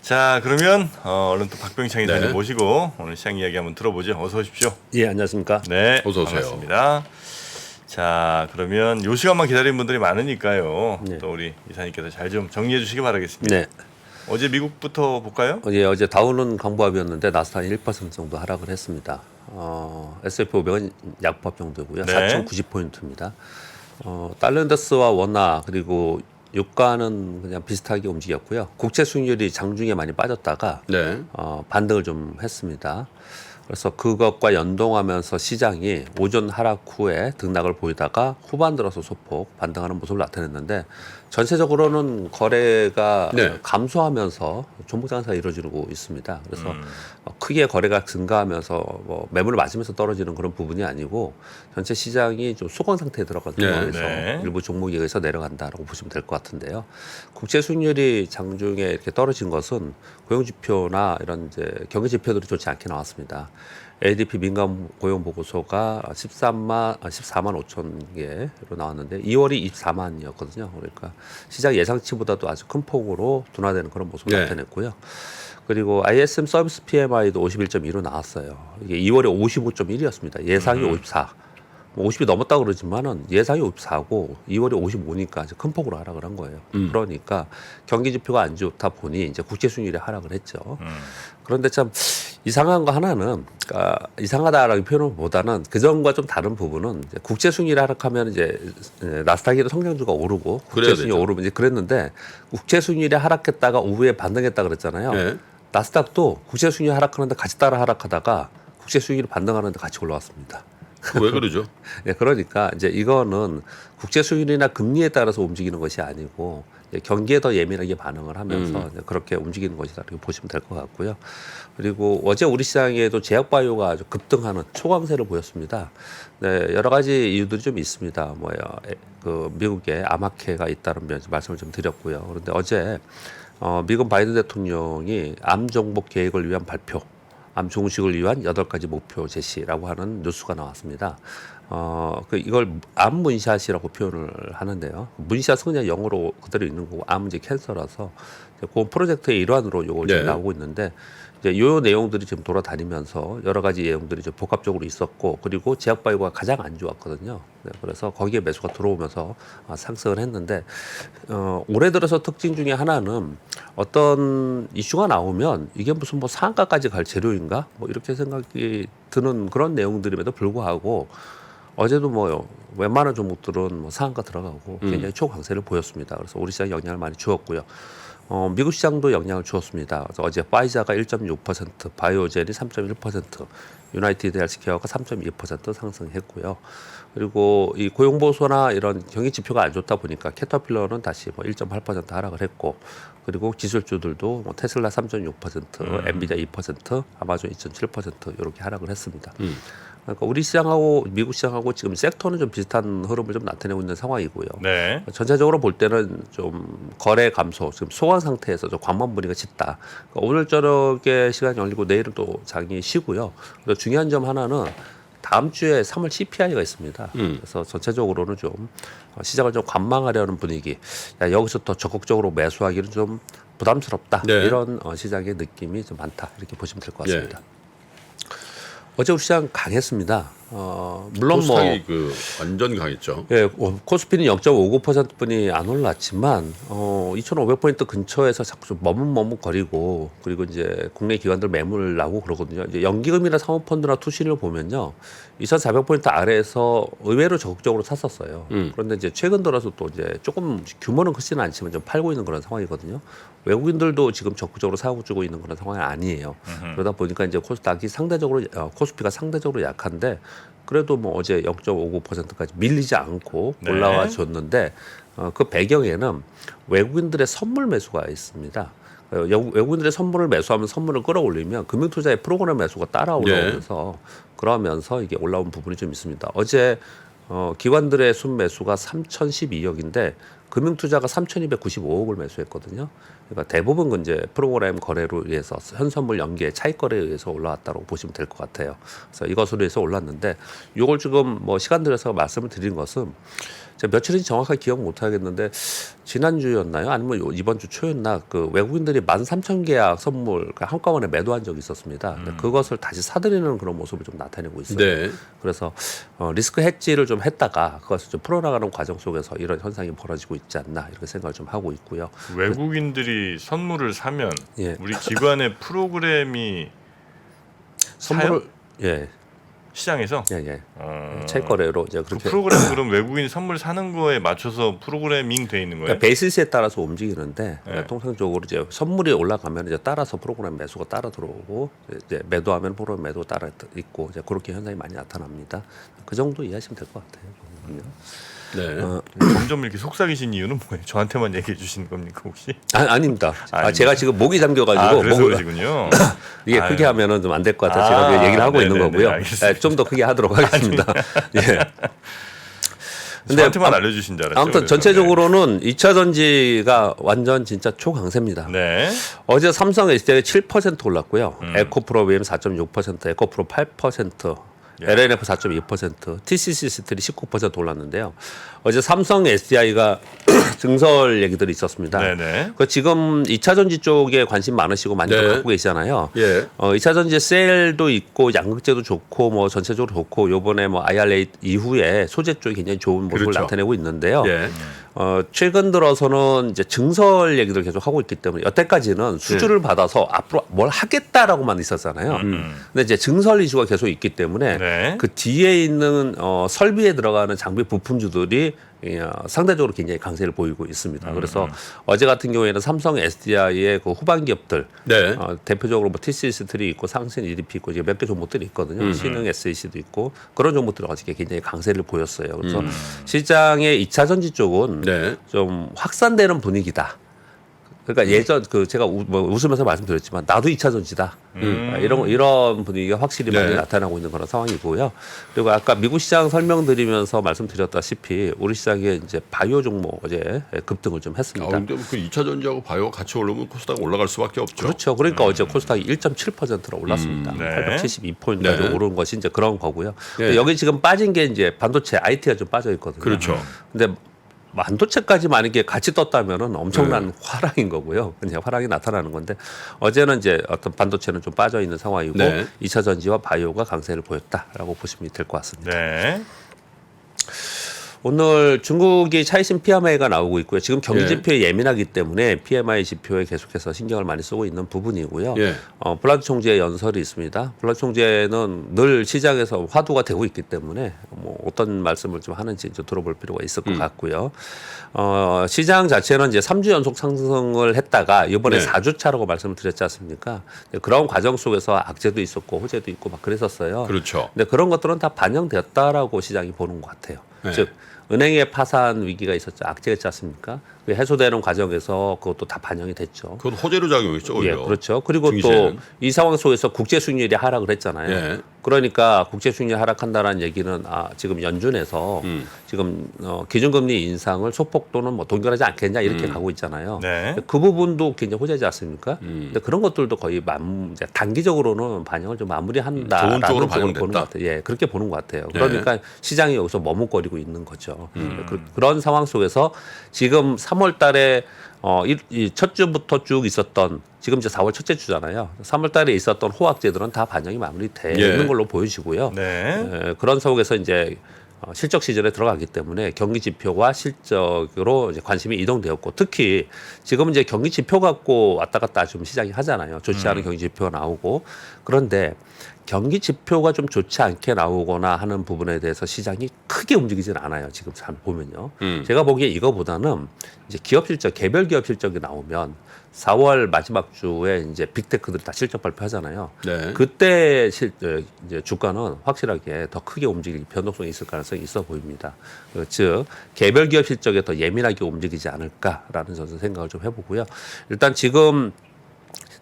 자, 그러면 얼른 또 박병창 이사님 네. 모시고 오늘 시장 이야기 한번 들어보죠. 어서 오십시오. 예, 안녕하십니까? 네, 어서 오세요. 반갑습니다. 자, 그러면 요 시간만 기다리는 분들이 많으니까요. 네. 또 우리 이사님께서 잘 좀 정리해 주시기 바라겠습니다. 네. 어제 미국부터 볼까요? 어제 다우는 강보합이었는데 나스닥이 1% 정도 하락을 했습니다. S&P 500은 약보합 정도고요. 네. 4,090포인트입니다. 달러인더스와 원화 그리고 유가는 그냥 비슷하게 움직였고요. 국채 수익률이 장중에 많이 빠졌다가 네. 반등을 좀 했습니다. 그래서 그것과 연동하면서 시장이 오전 하락 후에 등락을 보이다가 후반 들어서 소폭 반등하는 모습을 나타냈는데 전체적으로는 거래가 네. 감소하면서 종목 장사가 이루어지고 있습니다. 그래서 크게 거래가 증가하면서 뭐 매물을 맞으면서 떨어지는 그런 부분이 아니고 전체 시장이 좀 소강 상태에 들어간 네. 상황에서 네. 일부 종목에 의해서 내려간다라고 보시면 될 것 같은데요. 국채 수익률이 장중에 이렇게 떨어진 것은 고용 지표나 이런 이제 경기 지표들이 좋지 않게 나왔습니다. ADP 민감 고용 보고서가 14만 5천 개로 나왔는데 2월이 24만이었거든요. 그러니까 시장 예상치보다도 아주 큰 폭으로 둔화되는 그런 모습을 네. 나타냈고요. 그리고 ISM 서비스 PMI도 51.2로 나왔어요. 이게 2월에 55.1이었습니다. 예상이 54. 뭐 50이 넘었다 그러지만은 예상이 54고 2월에 55니까 큰 폭으로 하락을 한 거예요. 그러니까 경기 지표가 안 좋다 보니 이제 국채 수익률이 하락을 했죠. 그런데 참 이상한 거 하나는, 그러니까 이상하다라는 표현보다는 그 전과 좀 다른 부분은 이제 국채 수익률이 하락하면 이제 나스닥에도 성장주가 오르고 국채 수익률이 오르면 이제 그랬는데 국채 수익률이 하락했다가 오후에 반등했다 그랬잖아요. 네. 나스닥도 국채 수익률이 하락하는데 같이 따라 하락하다가 국채 수익률이 반등하는데 같이 올라왔습니다. 왜 그러죠? 네, 그러니까 이제 이거는 국제 수익률이나 금리에 따라서 움직이는 것이 아니고 이제 경기에 더 예민하게 반응을 하면서 이제 그렇게 움직이는 것이다 이렇게 보시면 될 것 같고요. 그리고 어제 우리 시장에도 제약바이오가 아주 급등하는 초강세를 보였습니다. 네, 여러 가지 이유들이 좀 있습니다. 그 미국에 암학회가 있다는 말씀을 좀 드렸고요. 그런데 어제 미국 바이든 대통령이 암 정복 계획을 위한 발표. 암 종식을 위한 8가지 목표 제시라고 하는 뉴스가 나왔습니다. 이걸 암 문샷이라고 표현을 하는데요. 문샷은 그냥 영어로 그대로 있는 거고 암은 이제 캔서라서 그 프로젝트의 일환으로 이걸 지금 네. 나오고 있는데 이제 요 내용들이 지금 돌아다니면서 여러 가지 내용들이 좀 복합적으로 있었고 그리고 제약바이오가 가장 안 좋았거든요. 네, 그래서 거기에 매수가 들어오면서 상승을 했는데 올해 들어서 특징 중에 하나는 어떤 이슈가 나오면 이게 무슨 뭐 상한가까지 갈 재료인가 뭐 이렇게 생각이 드는 그런 내용들임에도 불구하고 어제도 뭐 웬만한 종목들은 뭐 상한가 들어가고 굉장히 초강세를 보였습니다. 그래서 우리 시장 영향을 많이 주었고요. 미국 시장도 영향을 주었습니다. 그래서 어제 파이자가 1.6%, 바이오젠이 3.1%, 유나이티드 헬스케어가 3.2% 상승했고요. 그리고 이 고용 보수나 이런 경기 지표가 안 좋다 보니까 캐터필러는 다시 뭐 1.8% 하락을 했고, 그리고 기술주들도 뭐 테슬라 3.6%, 엔비디아 2%, 아마존 2.7% 이렇게 하락을 했습니다. 그러니까 우리 시장하고 미국 시장하고 지금 섹터는 좀 비슷한 흐름을 좀 나타내고 있는 상황이고요. 네. 전체적으로 볼 때는 좀 거래 감소, 지금 소강 상태에서 좀 관망 분위기가 짙다. 그러니까 오늘 저녁에 시간이 열리고 내일은 또 장이 쉬고요. 그리고 중요한 점 하나는 다음 주에 3월 CPI가 있습니다. 그래서 전체적으로는 좀 시장을 좀 관망하려는 분위기. 야, 여기서 더 적극적으로 매수하기는 좀 부담스럽다. 네. 이런 시장의 느낌이 좀 많다. 이렇게 보시면 될 것 같습니다. 예. 어제 우리 시장 강했습니다. 물론 뭐 코스닥이 완전 강했죠. 예, 코스피는 0.59%뿐이 안 올랐지만 2,500포인트 근처에서 자꾸 좀 머뭇머뭇거리고 그리고 이제 국내 기관들 매물 나오고 그러거든요. 이제 연기금이나 사모펀드나 투신을 보면요. 2,400포인트 아래에서 의외로 적극적으로 샀었어요. 그런데 이제 최근 들어서 또 이제 조금 규모는 크지는 않지만 좀 팔고 있는 그런 상황이거든요. 외국인들도 지금 적극적으로 사고 주고 있는 그런 상황이 아니에요. 그러다 보니까 이제 코스닥이 상대적으로 코스피가 상대적으로 약한데 그래도 뭐 어제 0.59%까지 밀리지 않고 네. 올라와 줬는데 그 배경에는 외국인들의 선물 매수가 있습니다. 외국인들의 선물을 매수하면 선물을 끌어올리면 금융투자의 프로그램 매수가 따라 올라오면서 그러면서 이게 올라온 부분이 좀 있습니다. 어제 기관들의 순매수가 3,012억인데 금융투자가 3,295억을 매수했거든요. 그러니까 대부분 이제 프로그램 거래로 의해서 현선물 연계 차익 거래에 의해서 올라왔다고 보시면 될 것 같아요. 그래서 이것으로 해서 올랐는데 이걸 지금 뭐 시간 들여서 말씀을 드린 것은 제가 며칠인지 정확하게 기억 못 하겠는데 지난주였나요? 아니면 이번 주 초였나? 그 외국인들이 13,000계약 선물 한꺼번에 매도한 적이 있었습니다. 근데 그것을 다시 사들이는 그런 모습을 좀 나타내고 있어요. 네. 그래서 리스크 해지를 좀 했다가 그것을 좀 풀어나가는 과정 속에서 이런 현상이 벌어지고 있지 않나 이렇게 생각을 좀 하고 있고요. 외국인들이 선물을 사면 예. 우리 기관의 프로그램이 선물을 예, 시장에서 예. 어, 채거래로 이제 그 그렇게 프로그램 그럼 외국인 선물 사는 거에 맞춰서 프로그래밍 돼 있는 거예요? 그러니까 베이시스에 따라서 움직이는데 네. 통상적으로 이제 선물이 올라가면 이제 따라서 프로그램 매수가 따라 들어오고 이제 매도하면 프로그램 매도 따라 있고 이제 그렇게 현상이 많이 나타납니다. 그 정도 이해하시면 될 것 같아요. 네. 점점 이렇게 속삭이신 이유는 뭐예요? 저한테만 얘기해 주시는 겁니까 혹시? 아닙니다. 아닙니다. 제가 지금 목이 잠겨가지고 그래서 목을 그러시군요. 이게 아유. 크게 하면은 좀 안 될 것 같아서 제가 그 얘기를 하고 있는 네네네, 거고요. 알겠습니다. 좀 더 크게 하도록 하겠습니다. 예. 근데 저한테만 알려주신 줄 알았죠. 아무튼 그래서. 전체적으로는 2차 전지가 완전 진짜 초강세입니다. 네. 어제 삼성 SDI 7% 올랐고요. 에코프로 VM 4.6%, 에코프로 8%, LNF 4.2%, TCC 스틸이 19% 올랐는데요. 어제 삼성 SDI가 증설 얘기들이 있었습니다. 네네. 그 지금 2차 전지 쪽에 관심 많으시고 많이 네. 갖고 계시잖아요. 예. 2차 전지 셀도 있고 양극재도 좋고 뭐 전체적으로 좋고 요번에 뭐 IRA 이후에 소재 쪽이 굉장히 좋은 모습을 그렇죠. 나타내고 있는데요. 예. 최근 들어서는 이제 증설 얘기들 계속 하고 있기 때문에 여태까지는 수주를 받아서 앞으로 뭘 하겠다라고만 있었잖아요. 근데 이제 증설 이슈가 계속 있기 때문에 네. 그 뒤에 있는 설비에 들어가는 장비 부품주들이 상대적으로 굉장히 강세를 보이고 있습니다. 그래서 어제 같은 경우에는 삼성 SDI의 그 후반 기업들 네. 대표적으로 뭐 TCS들이 있고 상신 EDP 있고 이제 몇 개 종목들이 있거든요. 신흥 SAC도 있고 그런 종목들이 어저께 굉장히 강세를 보였어요. 그래서 시장의 2차 전지 쪽은 네. 좀 확산되는 분위기다. 그러니까 예전 그 제가 웃으면서 말씀드렸지만 나도 2차 전지다. 이런 분위기가 확실히 많이 네. 나타나고 있는 그런 상황이고요. 그리고 아까 미국 시장 설명드리면서 말씀드렸다시피 우리 시장에 이제 바이오 종목 어제 급등을 좀 했습니다. 근데 그 2차 전지하고 바이오 같이 오르면 코스닥 올라갈 수밖에 없죠. 그렇죠. 그러니까 어제 코스닥이 1.7%로 올랐습니다. 네. 872포인트까지 네. 오른 것이 이제 그런 거고요. 네. 근데 여기 지금 빠진 게 이제 반도체 IT가 좀 빠져 있거든요. 그렇죠. 근데 반도체까지 만약에 같이 떴다면은 엄청난 화랑인 거고요. 그냥 화랑이 나타나는 건데 어제는 이제 어떤 반도체는 좀 빠져 있는 상황이고 네. 2차 전지와 바이오가 강세를 보였다라고 보시면 될 것 같습니다. 네. 오늘 중국이 차이신 PMI가 나오고 있고요. 지금 경기 예. 지표에 예민하기 때문에 PMI 지표에 계속해서 신경을 많이 쓰고 있는 부분이고요. 예. 블라드 총재의 연설이 있습니다. 블라드 총재는 늘 시장에서 화두가 되고 있기 때문에 뭐 어떤 말씀을 좀 하는지 좀 들어볼 필요가 있을 것 같고요. 시장 자체는 이제 3주 연속 상승을 했다가 이번에 네. 4주 차라고 말씀을 드렸지 않습니까? 그런 과정 속에서 악재도 있었고 호재도 있고 막 그랬었어요. 그렇죠. 근데 그런 것들은 다 반영되었다라고 시장이 보는 것 같아요. 네. 즉 은행의 파산 위기가 있었죠. 악재가 있지 않습니까? 그 해소되는 과정에서 그것도 다 반영이 됐죠. 그건 호재로 작용했죠. 예, 오히려. 그렇죠. 그리고 증시에는. 또 이 상황 속에서 국제 수익률이 하락을 했잖아요. 예. 그러니까 국제 수익률이 하락한다는 얘기는 지금 연준에서 지금 기준금리 인상을 소폭 또는 뭐 동결하지 않겠냐 이렇게 가고 있잖아요. 네. 그 부분도 굉장히 호재지 않습니까? 근데 그런 것들도 거의 이제 단기적으로는 반영을 좀 마무리한다라는 좋은 쪽으로 보는 것 반영됐다. 같아요. 예, 그렇게 보는 것 같아요. 그러니까 시장이 여기서 머뭇거리고 있는 거죠. 그런 상황 속에서 지금 3월달에 이 첫 주부터 쭉 있었던 지금 이제 4월 첫째 주잖아요. 3월달에 있었던 호황제들은 다 반영이 마무리되는 예. 걸로 보여지고요. 네. 그런 속에서 이제 실적 시즌에 들어가기 때문에 경기 지표와 실적으로 이제 관심이 이동되었고 특히 지금 이제 경기 지표 갖고 왔다 갔다 좀 시장이 하잖아요. 좋지 않은 경기 지표가 나오고 그런데 경기 지표가 좀 좋지 않게 나오거나 하는 부분에 대해서 시장이 크게 움직이지는 않아요. 지금 잘 보면요. 제가 보기에 이거보다는 이제 기업 실적, 개별 기업 실적이 나오면 4월 마지막 주에 이제 빅테크들이 다 실적 발표하잖아요. 네. 그때 이제 주가는 확실하게 더 크게 움직일 변동성이 있을 가능성이 있어 보입니다. 즉 개별 기업 실적에 더 예민하게 움직이지 않을까라는 저는 생각을 좀 해보고요. 일단 지금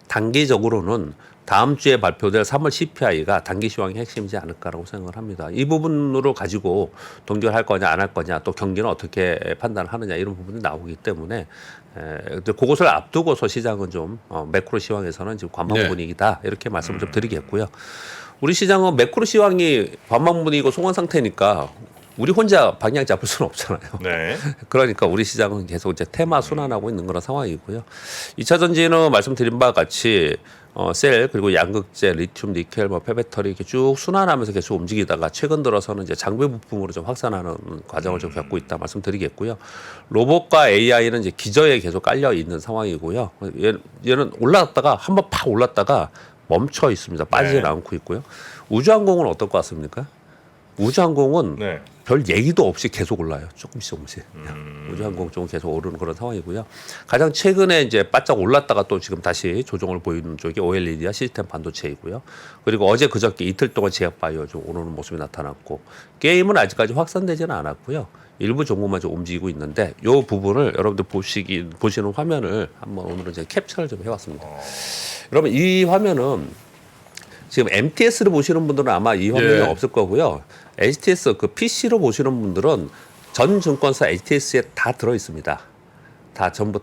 단기적으로는 다음 주에 발표될 3월 CPI가 단기 시황의 핵심이지 않을까라고 생각을 합니다. 이 부분으로 가지고 동결할 거냐 안 할 거냐 또 경기는 어떻게 판단을 하느냐 이런 부분이 나오기 때문에 그것을 앞두고서 시장은 좀 매크로 시황에서는 지금 관망 네. 분위기다 이렇게 말씀을 좀 드리겠고요. 우리 시장은 매크로 시황이 관망 분위기고 송원 상태니까 우리 혼자 방향 잡을 수는 없잖아요. 네. 그러니까 우리 시장은 계속 이제 테마 순환하고 있는 그런 상황이고요. 2차 전지는 말씀드린 바와 같이 셀 그리고 양극재, 리튬, 니켈, 뭐 폐배터리 이렇게 쭉 순환하면서 계속 움직이다가 최근 들어서는 이제 장비 부품으로 좀 확산하는 과정을 좀 겪고 있다 말씀드리겠고요. 로봇과 AI는 이제 기저에 계속 깔려 있는 상황이고요. 얘는 올라갔다가 한번 팍 올랐다가 멈춰 있습니다. 빠지지 네. 않고 있고요. 우주항공은 어떨 것 같습니까? 우주항공은 네. 별 얘기도 없이 계속 올라요. 조금씩. 우주항공 쪽은 계속 오르는 그런 상황이고요. 가장 최근에 이제 바짝 올랐다가 또 지금 다시 조정을 보이는 쪽이 OLED와 시스템 반도체이고요. 그리고 어제 그저께 이틀 동안 제약바이오 좀 오르는 모습이 나타났고 게임은 아직까지 확산되지는 않았고요. 일부 종목만 좀 움직이고 있는데 이 부분을 여러분들 보시는 화면을 한번 오늘은 이제 캡처를 좀 해왔습니다. 여러분 이 화면은 지금 MTS를 보시는 분들은 아마 이 화면이 예. 없을 거고요. HTS 그 PC로 보시는 분들은 전 증권사 HTS에 다 들어 있습니다. 다 전부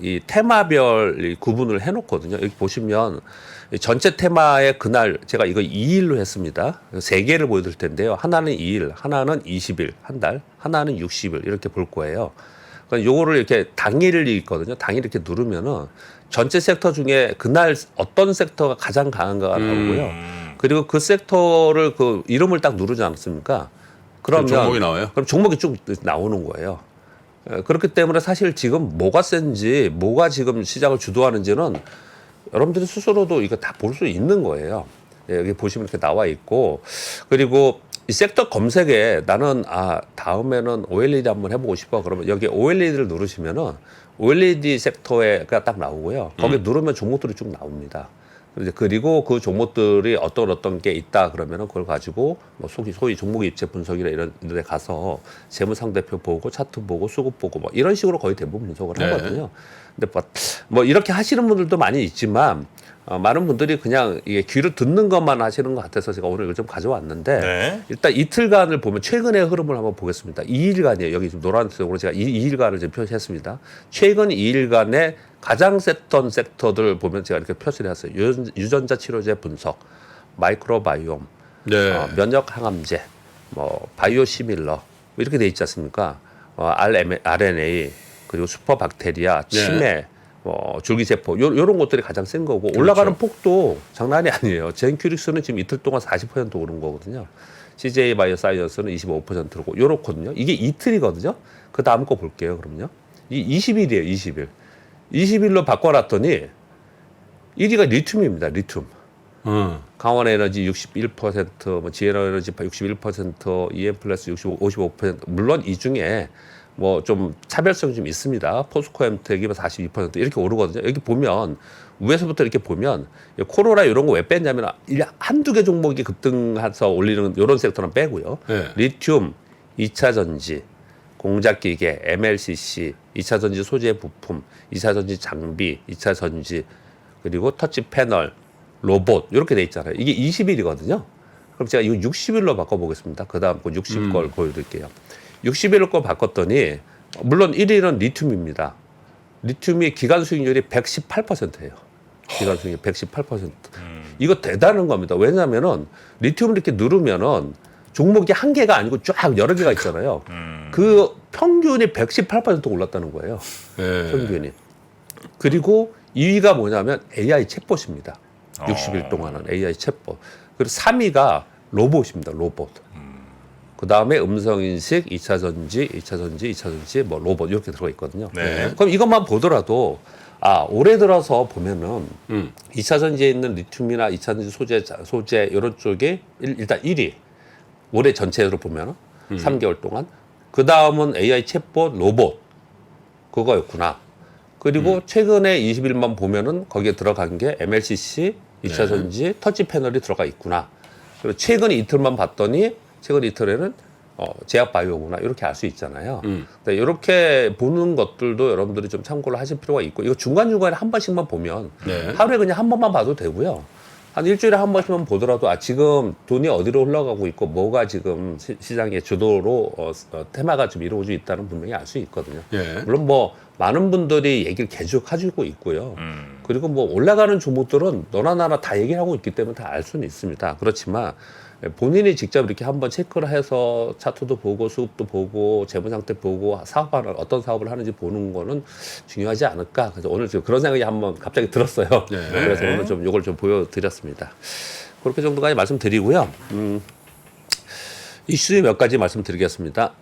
이 테마별 이 구분을 해놓거든요. 여기 보시면 이 전체 테마의 그날 제가 이거 2일로 했습니다. 3개를 보여드릴 텐데요. 하나는 2일, 하나는 20일, 한 달, 하나는 60일 이렇게 볼 거예요. 그러니까 요거를 이렇게 당일이 있거든요. 당일 이렇게 누르면은 전체 섹터 중에 그날 어떤 섹터가 가장 강한가가 나오고요. 그리고 그 섹터를 그 이름을 딱 누르지 않습니까? 그러면 종목이 나와요? 그럼 종목이 쭉 나오는 거예요. 그렇기 때문에 사실 지금 뭐가 센지 뭐가 지금 시장을 주도하는지는 여러분들이 스스로도 이거 다 볼 수 있는 거예요. 여기 보시면 이렇게 나와 있고 그리고 이 섹터 검색에 나는 다음에는 OLED 한번 해보고 싶어 그러면 여기 OLED를 누르시면은 OLED 섹터에가 딱 나오고요. 거기 누르면 종목들이 쭉 나옵니다. 그리고 그 종목들이 어떤 게 있다 그러면은 그걸 가지고 뭐 소위 종목 입체 분석이나 이런 데 가서 재무 상대표 보고 차트 보고 수급 보고 뭐 이런 식으로 거의 대부분 분석을 네. 하거든요. 근데 뭐 이렇게 하시는 분들도 많이 있지만 많은 분들이 그냥 이게 귀로 듣는 것만 하시는 것 같아서 제가 오늘 이걸 좀 가져왔는데 네. 일단 이틀간을 보면 최근의 흐름을 한번 보겠습니다. 2일간이에요. 여기 지금 노란색으로 제가 2일간을 지금 표시했습니다. 최근 2일간의 가장 셌던 섹터들을 보면 제가 이렇게 표시를 했어요. 유전자 치료제 분석, 마이크로바이옴, 네. 면역 항암제, 뭐 바이오 시밀러 이렇게 돼 있지 않습니까? RNA 그리고 슈퍼박테리아, 치매, 줄기세포 요런 것들이 가장 센 거고 올라가는 폭도 장난이 아니에요. 젠큐릭스는 지금 이틀 동안 40% 오른 거거든요. CJ 바이오사이언스는 25%고 요렇거든요. 이게 이틀이거든요. 그 다음 거 볼게요. 그럼요. 이 20일이에요. 20일. 20일로 바꿔놨더니 1위가 리튬입니다. 리튬. 강원에너지 61%, 뭐 지에너에너지 61%, EM플러스 55%. 물론 이 중에 뭐 좀 차별성이 좀 있습니다. 포스코엠텍이 42% 이렇게 오르거든요. 여기 보면 위에서부터 이렇게 보면 코로나 이런 거 왜 뺐냐면 한두 개 종목이 급등해서 올리는 이런 섹터는 빼고요. 네. 리튬, 2차 전지, 공작기계, MLCC, 2차 전지 소재 부품, 2차 전지 장비, 2차 전지 그리고 터치 패널, 로봇 이렇게 돼 있잖아요. 이게 20일이거든요. 그럼 제가 이거 60일로 바꿔보겠습니다. 그 다음 거 60걸 보여드릴게요. 60일 거 바꿨더니 물론 1위는 리튬입니다. 리튬이 기간 수익률이 118%예요. 기간 수익률 118%. 이거 대단한 겁니다. 왜냐하면은 리튬을 이렇게 누르면은 종목이 한 개가 아니고 쫙 여러 개가 있잖아요. 그 평균이 118% 올랐다는 거예요. 네. 평균이. 그리고 2위가 뭐냐면 AI 챗봇입니다. 60일 동안은 AI 챗봇. 그리고 3위가 로봇입니다. 로봇. 그 다음에 음성인식, 2차 전지, 2차 전지, 2차 전지, 뭐 로봇 이렇게 들어가 있거든요. 네. 그럼 이것만 보더라도 올해 들어서 보면은 2차 전지에 있는 리튬이나 2차 전지 소재 이런 쪽에 일단 1위. 올해 전체로 보면은 3개월 동안. 그 다음은 AI 챗봇, 로봇 그거였구나. 그리고 최근에 20일만 보면은 거기에 들어간 게 MLCC, 2차 전지, 터치 패널이 들어가 있구나. 그리고 최근 이틀만 봤더니 최근 이틀에는 제약 바이오구나 이렇게 알 수 있잖아요. 근데 이렇게 보는 것들도 여러분들이 좀 참고를 하실 필요가 있고 이거 중간중간에 한 번씩만 보면 네. 하루에 그냥 한 번만 봐도 되고요. 한 일주일에 한 번씩만 보더라도 지금 돈이 어디로 흘러가고 있고 뭐가 지금 시장의 주도로 테마가 좀 이루어지고 있다는 분명히 알 수 있거든요. 예. 물론 뭐 많은 분들이 얘기를 계속 해주고 있고요. 그리고 뭐 올라가는 종목들은 너나 나나 다 얘기를 하고 있기 때문에 다 알 수는 있습니다. 그렇지만 본인이 직접 이렇게 한번 체크를 해서 차트도 보고 수급도 보고 재무 상태 보고 사업하는 어떤 사업을 하는지 보는 거는 중요하지 않을까. 그래서 오늘 지금 그런 생각이 한번 갑자기 들었어요. 네. 그래서 오늘 좀 이걸 좀 보여드렸습니다. 그렇게 정도까지 말씀드리고요. 이슈 몇 가지 말씀드리겠습니다.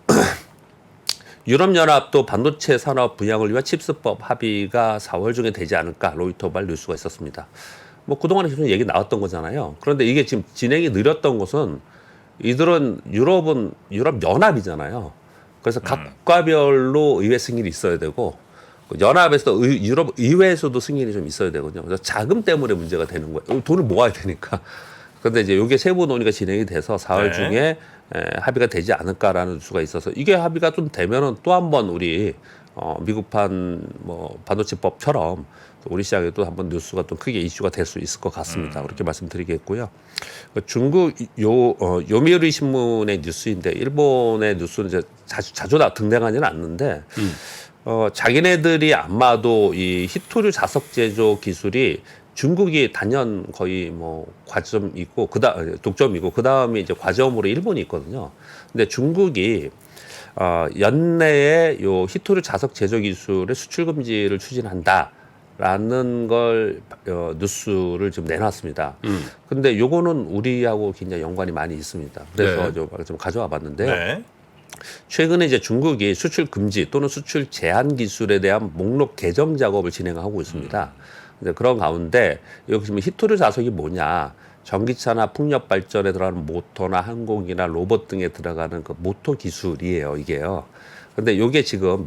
유럽연합도 반도체 산업 분양을 위한 칩스법 합의가 4월 중에 되지 않을까 로이터발 뉴스가 있었습니다. 뭐 그동안에 계속 얘기 나왔던 거잖아요. 그런데 이게 지금 진행이 느렸던 것은 이들은 유럽연합이잖아요. 그래서 각 국가별로 의회 승인이 있어야 되고 연합에서 유럽 의회에서도 승인이 좀 있어야 되거든요. 그래서 자금 때문에 문제가 되는 거예요. 돈을 모아야 되니까. 그런데 이제 이게 세부 논의가 진행이 돼서 4월 중에 합의가 되지 않을까라는 수가 있어서 이게 합의가 좀 되면은 또 한 번 우리 미국판 뭐 반도체법처럼 우리 시장에도 한번 뉴스가 또 크게 이슈가 될 수 있을 것 같습니다. 그렇게 말씀드리겠고요. 중국 요미우리 신문의 뉴스인데 일본의 뉴스는 이제 자주 등장하지는 않는데 자기네들이 아마도 이 히토류 자석 제조 기술이 중국이 단연 거의 뭐 과점 있고 독점이고 그 다음에 이제 과점으로 일본이 있거든요. 근데 중국이 연내에 요 히토류 자석 제조 기술의 수출 금지를 추진한다라는 걸 뉴스를 좀 내놨습니다. 근데 요거는 우리하고 굉장히 연관이 많이 있습니다. 그래서 좀 가져와 봤는데요. 네. 최근에 이제 중국이 수출 금지 또는 수출 제한 기술에 대한 목록 개정 작업을 진행하고 있습니다. 근데 그런 가운데 여기 지금 히토류 자석이 뭐냐? 전기차나 풍력 발전에 들어가는 모터나 항공기나 로봇 등에 들어가는 그 모터 기술이에요, 이게요. 근데 이게 지금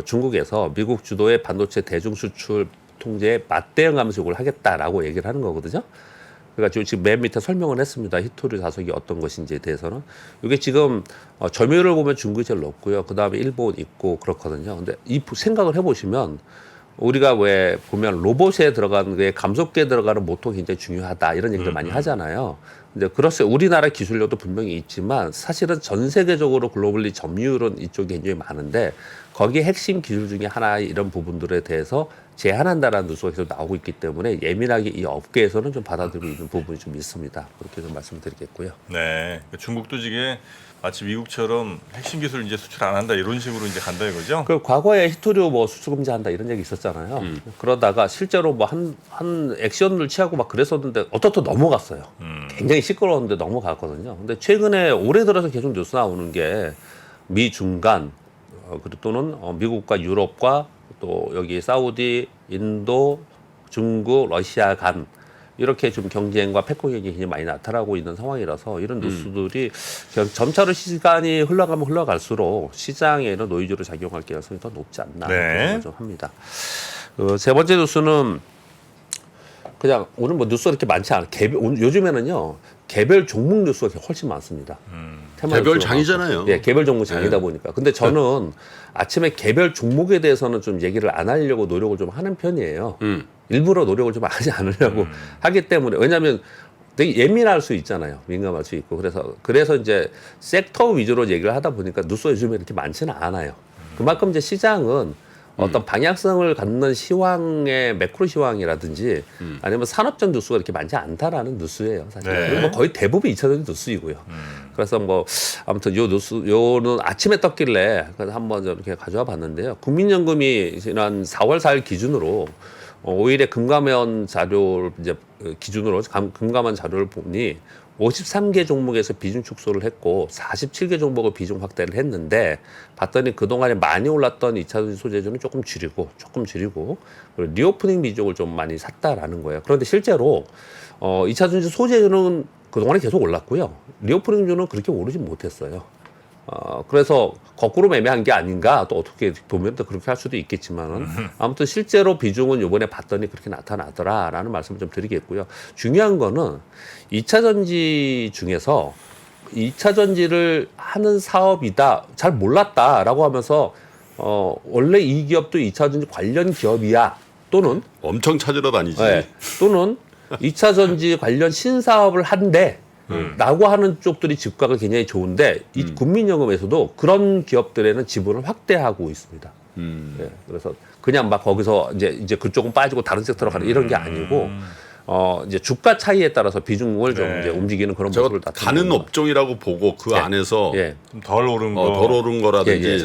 중국에서 미국 주도의 반도체 대중 수출 통제에 맞대응하면서 이걸 하겠다라고 얘기를 하는 거거든요. 그러니까 지금 맨 밑에 설명을 했습니다. 히토류 자석이 어떤 것인지에 대해서는. 이게 지금 점유율을 보면 중국이 제일 높고요. 그 다음에 일본 있고 그렇거든요. 근데 이 생각을 해보시면 우리가 왜 보면 로봇에 들어가는 게 감속기에 들어가는 모터 굉장히 중요하다 이런 얘기를 많이 하잖아요. 근데 그렇죠. 우리나라 기술력도 분명히 있지만 사실은 전 세계적으로 글로벌리 점유율은 이쪽이 굉장히 많은데 거기에 핵심 기술 중에 하나의 이런 부분들에 대해서 제한한다라는 뉴스가 계속 나오고 있기 때문에 예민하게 이 업계에서는 좀 받아들이고 있는 부분이 좀 있습니다. 그렇게 좀 말씀드리겠고요. 네. 중국도 지금 마치 미국처럼 핵심 기술 이제 수출 안 한다 이런 식으로 이제 간다 이거죠? 그 과거에 히토류 뭐 수출 금지한다 이런 얘기 있었잖아요. 그러다가 실제로 뭐 한 액션을 취하고 막 그랬었는데 어떻게 넘어갔어요. 굉장히 시끄러웠는데 넘어갔거든요. 근데 최근에 올해 들어서 계속 뉴스 나오는 게 미 중간 그리고 또는 미국과 유럽과 또 여기 사우디, 인도, 중국, 러시아 간 이렇게 좀 경쟁과 패권 경쟁이 굉장히 많이 나타나고 있는 상황이라서 이런 뉴스들이 그냥 점차로 시간이 흘러가면 흘러갈수록 시장에는 노이즈로 작용할 가능성이 더 높지 않나 네. 좀 합니다. 세 번째 뉴스는 그냥 오늘 뭐 뉴스가 이렇게 많지 않아요. 요즘에는요 개별 종목 뉴스가 훨씬 많습니다. 테마 개별 뉴스가 장이잖아요. 많고. 예, 개별 종목 장이다 보니까. 근데 저는 아침에 개별 종목에 대해서는 좀 얘기를 안 하려고 노력을 좀 하는 편이에요. 일부러 노력을 좀 하지 않으려고 하기 때문에 왜냐하면 되게 예민할 수 있잖아요. 민감할 수 있고 그래서 이제 섹터 위주로 얘기를 하다 보니까 뉴스가 요즘에 이렇게 많지는 않아요. 그만큼 이제 시장은 어떤 방향성을 갖는 시황의 매크로 시황이라든지 아니면 산업적 뉴스가 이렇게 많지 않다라는 뉴스예요, 사실. 네. 그리고 뭐 거의 대부분 2차전지 뉴스이고요. 그래서 뭐 아무튼 요는 아침에 떴길래 한번 이렇게 가져와 봤는데요. 국민연금이 지난 4월 4일 기준으로 5일에 금감원 자료를 이제 기준으로 금감원 자료를 보니 53개 종목에서 비중 축소를 했고 47개 종목을 비중 확대를 했는데 봤더니 그동안에 많이 올랐던 2차전지 소재주는 조금 줄이고 그리고 리오프닝 비중을 좀 많이 샀다라는 거예요. 그런데 실제로 2차전지 소재주는 그동안에 계속 올랐고요. 리오프닝주는 그렇게 오르지 못했어요. 그래서 거꾸로 매매한 게 아닌가 또 어떻게 보면 또 그렇게 할 수도 있겠지만은 아무튼 실제로 비중은 요번에 봤더니 그렇게 나타나더라라는 말씀을 좀 드리겠고요. 중요한 거는 2차 전지 중에서 2차 전지를 하는 사업이다 잘 몰랐다라고 하면서 원래 이 기업도 2차 전지 관련 기업이야 또는 엄청 찾으러 다니지. 네, 또는 2차 전지 관련 신사업을 한대 라고 하는 쪽들이 집값이 굉장히 좋은데 이 국민연금에서도 그런 기업들에는 지분을 확대하고 있습니다. 예, 그래서 그냥 막 거기서 이제 그쪽은 빠지고 다른 섹터로 가는 이런 게 아니고 이제 주가 차이에 따라서 비중을 좀 네. 이제 움직이는 그런 제가 모습을 나타내는 가는 거. 업종이라고 보고 그 예. 안에서 예. 좀 덜 오른 거. 덜 오른 거라든지 예, 예.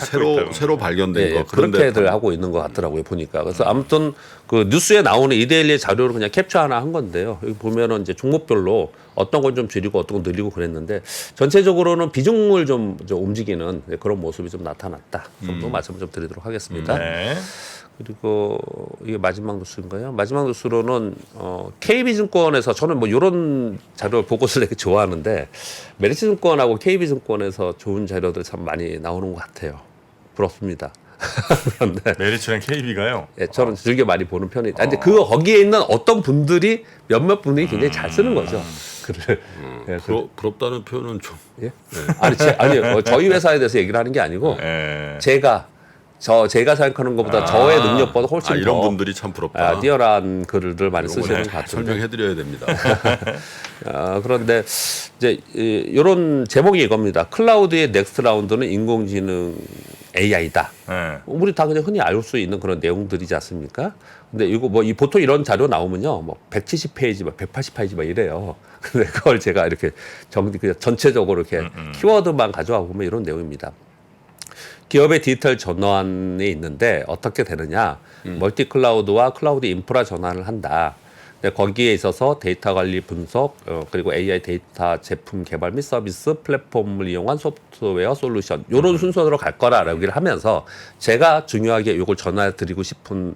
새로 발견된 예, 거 예, 그런 그렇게들 데 하고 있는 것 같더라고요 보니까. 그래서 아무튼 그 뉴스에 나오는 이데일리의 자료를 그냥 캡처 하나 한 건데요. 여기 보면은 이제 종목별로 어떤 건 좀 줄이고 어떤 건 늘리고 그랬는데 전체적으로는 비중을 좀 움직이는 그런 모습이 좀 나타났다. 정도 말씀을 좀 드리도록 하겠습니다. 네. 그리고 이게 마지막 뉴스인가요? 마지막 뉴스로는 KB증권에서 저는 뭐 이런 자료 보고서를 되게 좋아하는데 메리츠증권하고 KB증권에서 좋은 자료들 참 많이 나오는 것 같아요. 부럽습니다. 그런데 메리츠랑 KB가요. 예, 저는 즐겨 많이 보는 편이다. 근데 그 거기에 있는 어떤 분들이 몇몇 분이 굉장히 잘 쓰는 거죠. 글을. 예, 부럽다는 표현은 좀 예? 아니 저희 회사에 대해서 얘기를 하는 게 아니고 예. 제가 생각하는 것보다 저의 능력보다 훨씬 이런 더 분들이 참 부럽다. 뛰어난 글을 많이 이런 거 쓰시는 것 잘 같은데. 설명해드려야 됩니다. 그런데 이제 이런 제목이 이겁니다. 클라우드의 넥스트 라운드는 인공지능 AI다. 예. 우리 다 그냥 흔히 알 수 있는 그런 내용들이지 않습니까? 근데 이거 뭐 보통 이런 자료 나오면요, 뭐 170페이지, 막 180페이지 막 이래요. 근데 그걸 제가 이렇게 그냥 전체적으로 이렇게 키워드만 가져와 보면 이런 내용입니다. 기업의 디지털 전환이 있는데 어떻게 되느냐? 멀티 클라우드와 클라우드 인프라 전환을 한다. 근데 거기에 있어서 데이터 관리 분석 그리고 AI 데이터 제품 개발 및 서비스 플랫폼을 이용한 소프트웨어 솔루션 이런 순서대로 갈 거라라고 얘기를 하면서 제가 중요하게 이걸 전해드리고 싶은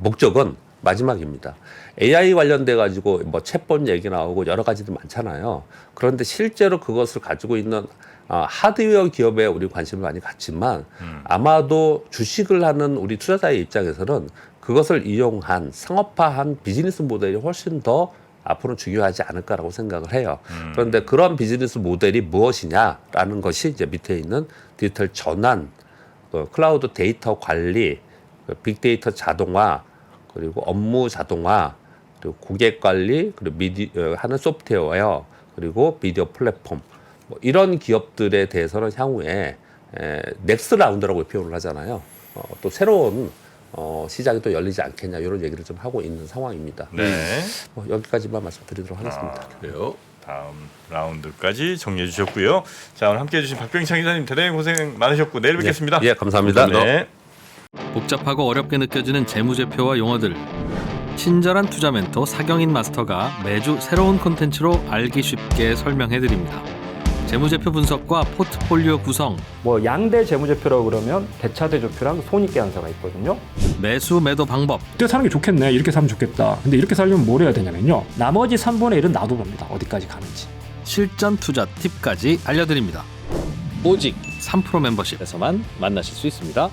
목적은 마지막입니다. AI 관련돼 가지고 뭐 챗봇 얘기 나오고 여러 가지들 많잖아요. 그런데 실제로 그것을 가지고 있는 하드웨어 기업에 우리 관심을 많이 갖지만 아마도 주식을 하는 우리 투자자의 입장에서는 그것을 이용한 상업화한 비즈니스 모델이 훨씬 더 앞으로는 중요하지 않을까라고 생각을 해요. 그런데 그런 비즈니스 모델이 무엇이냐라는 것이 이제 밑에 있는 디지털 전환, 클라우드 데이터 관리, 빅데이터 자동화, 그리고 업무 자동화, 그리고 고객 관리, 그리고 하는 소프트웨어, 그리고 미디어 플랫폼 뭐 이런 기업들에 대해서는 향후에 넥스트 라운드라고 표현을 하잖아요. 또 새로운 시장이 또 열리지 않겠냐 이런 얘기를 좀 하고 있는 상황입니다. 네. 여기까지만 말씀드리도록 하겠습니다. 그래요. 다음 라운드까지 정리해 주셨고요. 자, 오늘 함께해 주신 박병창 기자님 대단히 고생 많으셨고 내일 뵙겠습니다. 예, 감사합니다. 네. 복잡하고 어렵게 느껴지는 재무제표와 용어들. 친절한 투자 멘토 사경인 마스터가 매주 새로운 콘텐츠로 알기 쉽게 설명해드립니다. 재무제표 분석과 포트폴리오 구성, 뭐 양대 재무제표라고 그러면 대차대조표랑 손익계산서가 있거든요. 매수 매도 방법, 이때 사는 게 좋겠네, 이렇게 사면 좋겠다. 근데 이렇게 살려면 뭘 해야 되냐면요, 나머지 3분의 1은 놔둬봅니다. 어디까지 가는지. 실전 투자 팁까지 알려드립니다. 오직 3프로 멤버십 에서만 만나실 수 있습니다.